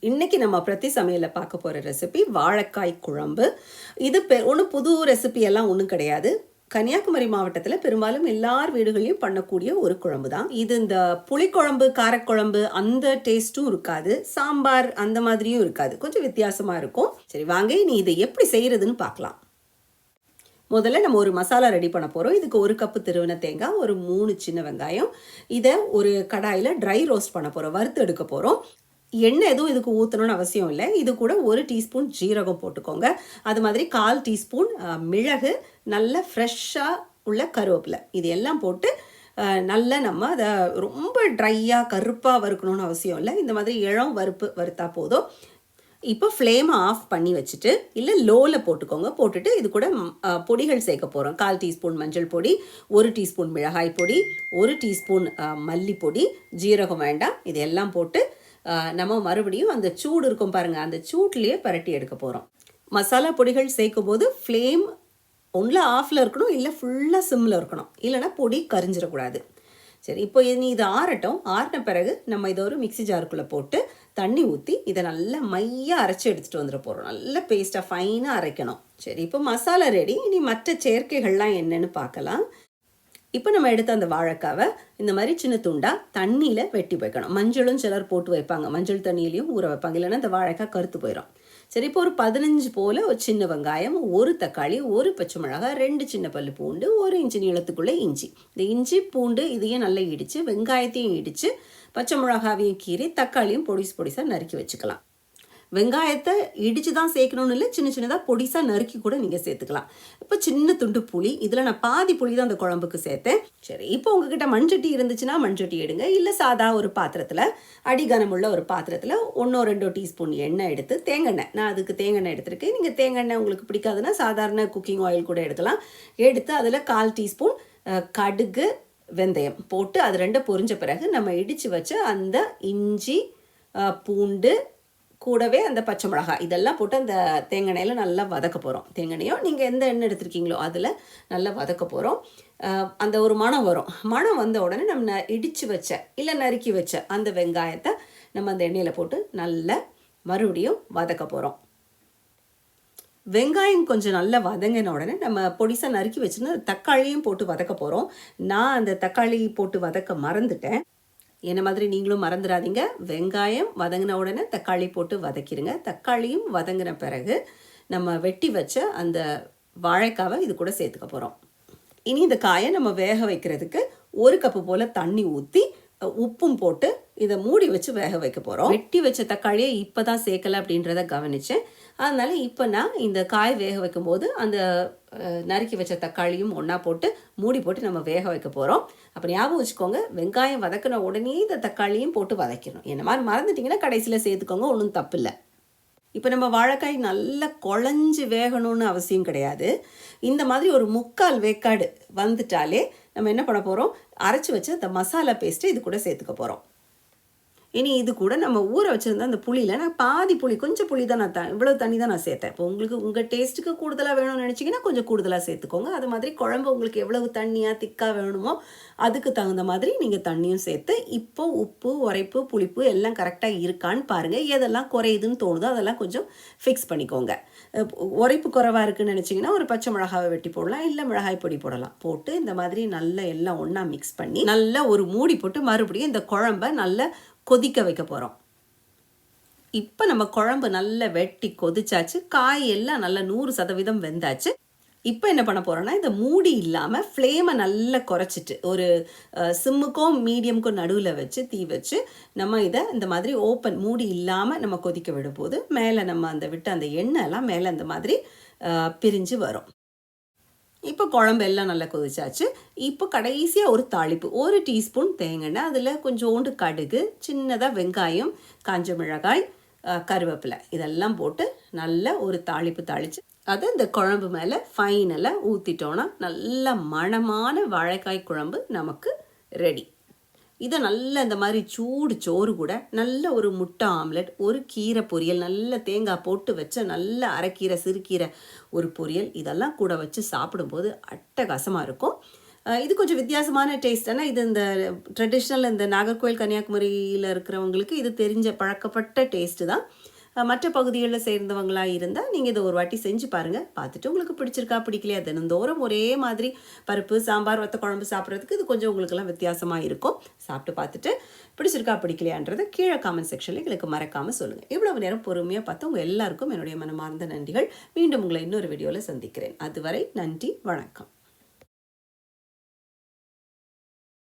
இன்னைக்கு நம்ம பிரதி சமையலில் பார்க்க போகிற ரெசிபி வாழைக்காய் குழம்பு. இது ஒன்றும் புது ரெசிபி எல்லாம் ஒன்றும் கிடையாது. கன்னியாகுமரி மாவட்டத்தில் பெரும்பாலும் எல்லார் வீடுகளையும் பண்ணக்கூடிய ஒரு குழம்பு தான் இது. இந்த புளிக்குழம்பு, காரக்குழம்பு அந்த டேஸ்ட்டும் இருக்காது, சாம்பார் அந்த மாதிரியும் இருக்காது, கொஞ்சம் வித்தியாசமாக இருக்கும். சரி வாங்க, இனி இதை எப்படி செய்கிறதுன்னு பார்க்கலாம். முதல்ல நம்ம ஒரு மசாலா ரெடி பண்ண போகிறோம். இதுக்கு 1 கப்பு திருவின தேங்காய், ஒரு 3 சின்ன வெங்காயம். இதை ஒரு கடாயில் ட்ரை ரோஸ்ட் பண்ண போகிறோம், வறுத்து எடுக்க போகிறோம். எண்ணெய் எதுவும் இதுக்கு ஊற்றணும்னு அவசியம் இல்லை. இது கூட 1 டீஸ்பூன் ஜீரகம் போட்டுக்கோங்க. அது மாதிரி 1/4 டீஸ்பூன் மிளகு, நல்ல ஃப்ரெஷ்ஷாக உள்ள கருவேப்பிலை, இது எல்லாம் போட்டு நல்லா நம்ம அதை ரொம்ப ட்ரையாக கருப்பாக வறுக்கணும்னு அவசியம் இல்லை. இந்த மாதிரி இளம் வறுத்தா போதும். இப்போ ஃப்ளேமை ஆஃப் பண்ணி வச்சுட்டு, இல்லை லோவில் போட்டுக்கோங்க. போட்டுட்டு இது கூட பொடிகள் சேர்க்க போகிறோம். 1/4 டீஸ்பூன் மஞ்சள் பொடி, 1 டீஸ்பூன் மிளகாய் பொடி, 1 டீஸ்பூன் மல்லிப்பொடி, ஜீரகம் வேண்டாம். இது எல்லாம் போட்டு நம்ம மறுபடியும் அந்த சூடு இருக்கும் பாருங்கள், அந்த சூட்லேயே பரட்டி எடுக்க போகிறோம். மசாலா பொடிகள் சேர்க்கும் போது ஃப்ளேம் ஒன்றில் ஆஃபில் இருக்கணும், இல்லை ஃபுல்லாக சிம்மில் இருக்கணும், இல்லைனா பொடி கரிஞ்சிடக்கூடாது. சரி, இப்போ இது ஆறட்டும். ஆறின பிறகு நம்ம இதை ஒரு மிக்சி ஜாருக்குள்ளே போட்டு தண்ணி ஊற்றி இதை நல்லா மையாக அரைச்சி எடுத்துகிட்டு வந்துட போகிறோம். நல்ல பேஸ்ட்டாக ஃபைனாக அரைக்கணும். சரி, இப்போ மசாலா ரெடி. இனி மற்ற சேர்க்கைகள்லாம் என்னென்னு பார்க்கலாம். இப்போ நம்ம எடுத்த அந்த வாழைக்காவை இந்த மாதிரி சின்ன துண்டாக தண்ணியில் வெட்டி வைக்கணும். மஞ்சளும் சிலர் போட்டு வைப்பாங்க, மஞ்சள் தண்ணியிலையும் ஊற வைப்பாங்க, இல்லைன்னா இந்த வாழைக்காய் கருத்து போயிடும். சரி, இப்போ ஒரு 15 போல் ஒரு சின்ன வெங்காயம், 1 தக்காளி, 1 பச்சை மிளகாய், 2 சின்ன பல்லு பூண்டு, 1 இன்ச்சு நீளத்துக்குள்ளே இஞ்சி. இந்த இஞ்சி பூண்டு இதையும் நல்லா இடித்து, வெங்காயத்தையும் இடித்து, பச்சை மிளகாவையும் கீறி, தக்காளியும் பொடிசாக நறுக்கி வச்சுக்கலாம். வெங்காயத்தை இடித்து தான் சேர்க்கணும்னு இல்லை, சின்ன சின்னதாக பொடிசாக நறுக்கி கூட நீங்கள் சேர்த்துக்கலாம். இப்போ சின்ன துண்டு புளி, இதில் நான் பாதி புளி தான் அந்த குழம்புக்கு சேர்த்தேன். சரி, இப்போ உங்ககிட்ட மண்சட்டி இருந்துச்சுன்னா மண்சட்டி எடுங்க, இல்லை சாதா ஒரு பாத்திரத்தில், அடிகனமுள்ள ஒரு பாத்திரத்தில் 1-2 டீஸ்பூன் எண்ணெய் எடுத்து, தேங்காய், நான் அதுக்கு தேங்காய் எடுத்துருக்கேன். நீங்கள் தேங்காய் உங்களுக்கு பிடிக்காதுன்னா சாதாரண குக்கிங் ஆயில் கூட எடுக்கலாம். எடுத்து அதில் 1/4 டீஸ்பூன் கடுகு, வெந்தயம் போட்டு அது 2 பொரிஞ்ச பிறகு நம்ம இடித்து வச்ச அந்த இஞ்சி, பூண்டு, கூடவே அந்த பச்சை மிளகாய் இதெல்லாம் போட்டு அந்த தேங்காயில் நல்லா வதக்க போகிறோம். தேங்காயோ நீங்கள் எந்த எண்ணெய் எடுத்துருக்கீங்களோ அதில் நல்லா வதக்க போகிறோம். அந்த ஒரு மணம் வரும். மணம் வந்த உடனே நம்ம இடித்து வச்ச இல்லை நறுக்கி வச்ச அந்த வெங்காயத்தை நம்ம அந்த எண்ணெயில் போட்டு நல்லா மறுபடியும் வதக்க போகிறோம். வெங்காயம் கொஞ்சம் நல்லா வதங்கின உடனே நம்ம பொடிசாக நறுக்கி வச்சுன்னா தக்காளியும் போட்டு வதக்க போகிறோம். நான் அந்த தக்காளி போட்டு வதக்க மறந்துட்டேன். என்ன மாதிரி நீங்களும் மறந்துடாதீங்க. வெங்காயம் வதங்கின உடனே தக்காளி போட்டு வதக்கிடுங்க. தக்காளியும் வதங்கின பிறகு நம்ம வெட்டி வச்ச அந்த வாழைக்காவை இது கூட சேர்த்துக்க போகிறோம். இனி இந்த காயை நம்ம வேக வைக்கிறதுக்கு 1 கப்பு போல் தண்ணி ஊற்றி உப்பும் போட்டு இதை மூடி வச்சு வேக வைக்க போகிறோம். வெட்டி வச்ச தக்காளியை இப்போ தான் சேர்க்கலை அப்படின்றத கவனித்தேன். அதனால் இப்போ நான் இந்த காய் வேக வைக்கும்போது அந்த நறுக்கி வச்ச தக்காளியும் ஒன்றா போட்டு மூடி போட்டு நம்ம வேக வைக்க போகிறோம். அப்போ ஞாபகம் வச்சுக்கோங்க, வெங்காயம் வதக்கின உடனே இந்த தக்காளியும் போட்டு வதக்கணும். என்ன மாதிரி மறந்துட்டிங்கன்னா கடைசியில் சேர்த்துக்கோங்க, ஒன்றும் தப்பு இல்லை. இப்போ நம்ம வாழைக்காய் நல்லா குழஞ்சி வேகணும்னு அவசியம் கிடையாது. இந்த மாதிரி ஒரு 3/4 வேக்காடு வந்துட்டாலே நம்ம என்ன பண்ண போகிறோம், அரைச்சி வச்சு அந்த மசாலா பேஸ்ட்டு இது கூட சேர்த்துக்க போகிறோம். இனி இது கூட நம்ம ஊற வச்சுருந்தா அந்த புளியில் நான் பாதி புளி, கொஞ்சம் புளி தான் நான் இவ்வளோ தண்ணி தான் நான் சேர்த்தேன். இப்போ உங்களுக்கு உங்கள் டேஸ்ட்டுக்கு கூடுதலாக வேணும்னு நினச்சிங்கன்னா கொஞ்சம் கூடுதலாக சேர்த்துக்கோங்க. அது மாதிரி குழம்பு உங்களுக்கு எவ்வளவு தண்ணியாக திக்காக வேணுமோ அதுக்கு தகுந்த மாதிரி நீங்கள் தண்ணியும் சேர்த்து, இப்போ உப்பு, உரைப்பு, புளிப்பு எல்லாம் கரெக்டாக இருக்கான்னு பாருங்கள். எதெல்லாம் குறையுதுன்னு தோணுதோ அதெல்லாம் கொஞ்சம் ஃபிக்ஸ் பண்ணிக்கோங்க. உரைப்பு குறைவாக இருக்குதுன்னு நினச்சிங்கன்னா ஒரு பச்சை மிளகாவை வெட்டி போடலாம், இல்லை மிளகாய் பொடி போடலாம். போட்டு இந்த மாதிரி நல்லா எல்லாம் ஒன்றா மிக்ஸ் பண்ணி நல்லா ஒரு மூடி போட்டு மறுபடியும் இந்த குழம்பை நல்லா கொதிக்க வைக்க போகிறோம். இப்போ நம்ம குழம்பு நல்லா வெட்டி கொதிச்சாச்சு, காய் எல்லாம் நல்லா 100% வெந்தாச்சு. இப்போ என்ன பண்ண போகிறோன்னா, இந்த மூடி இல்லாமல் ஃப்ளேமை நல்லா குறைச்சிட்டு ஒரு சிம்முக்கும் மீடியமுக்கும் நடுவில் வச்சு தீ வச்சு நம்ம இதை இந்த மாதிரி ஓப்பன் மூடி இல்லாமல் நம்ம கொதிக்க விடும்போது மேலே நம்ம அந்த விட்டு அந்த எண்ணெய்லாம் மேலே அந்த மாதிரி பிரிஞ்சு வரும். இப்போ குழம்பு எல்லாம் நல்லா கொதிச்சாச்சு. இப்போ கடைசியாக ஒரு தாளிப்பு, 1 டீஸ்பூன் தேங்காய், அதில் கொஞ்சோண்டு கடுகு, சின்னதாக வெங்காயம், காஞ்ச மிளகாய், கருவேப்பிலை இதெல்லாம் போட்டு நல்ல ஒரு தாளிப்பு தாளித்து அதை இந்த குழம்பு மேலே ஃபைனலாக ஊற்றிட்டோன்னா நல்ல மணமான வாழைக்காய் குழம்பு நமக்கு ரெடி. இதை நல்லா இந்த மாதிரி சூடு சோறு கூட நல்ல ஒரு முட்டை ஆம்லெட், ஒரு கீரை பொரியல், நல்ல தேங்காய் போட்டு வச்ச நல்ல அரைக்கீரை, சிறுகீரை ஒரு பொரியல், இதெல்லாம் கூட வச்சு சாப்பிடும்போது அட்டகாசமாக இருக்கும். இது கொஞ்சம் வித்தியாசமான டேஸ்ட். ஆனால் இது இந்த ட்ரெடிஷ்னல் இந்த நாகர்கோவில் கன்னியாகுமரியில் இருக்கிறவங்களுக்கு இது தெரிஞ்ச பழக்கப்பட்ட டேஸ்ட்டு தான். மற்ற பகுதிகளில் சேர்ந்தவங்களாக இருந்தால் நீங்கள் இதை ஒரு வாட்டி செஞ்சு பாருங்கள். பார்த்துட்டு உங்களுக்கு பிடிச்சிருக்கா பிடிக்கலையா, தினந்தோறும் ஒரே மாதிரி பருப்பு சாம்பார் வத்த குழம்பு சாப்பிட்றதுக்கு இது கொஞ்சம் உங்களுக்கெல்லாம் வித்தியாசமாக இருக்கும். சாப்பிட்டு பார்த்துட்டு பிடிச்சிருக்கா பிடிக்கலையான்றதை கீழே காமெண்ட் செக்ஷனில் எங்களுக்கு மறக்காமல் சொல்லுங்கள். இவ்வளவு நேரம் பொறுமையாக பார்த்து உங்கள் எல்லாருக்கும் என்னுடைய மனமார்ந்த நன்றிகள். மீண்டும் உங்களை இன்னொரு வீடியோவில் சந்திக்கிறேன். அதுவரை நன்றி, வணக்கம்.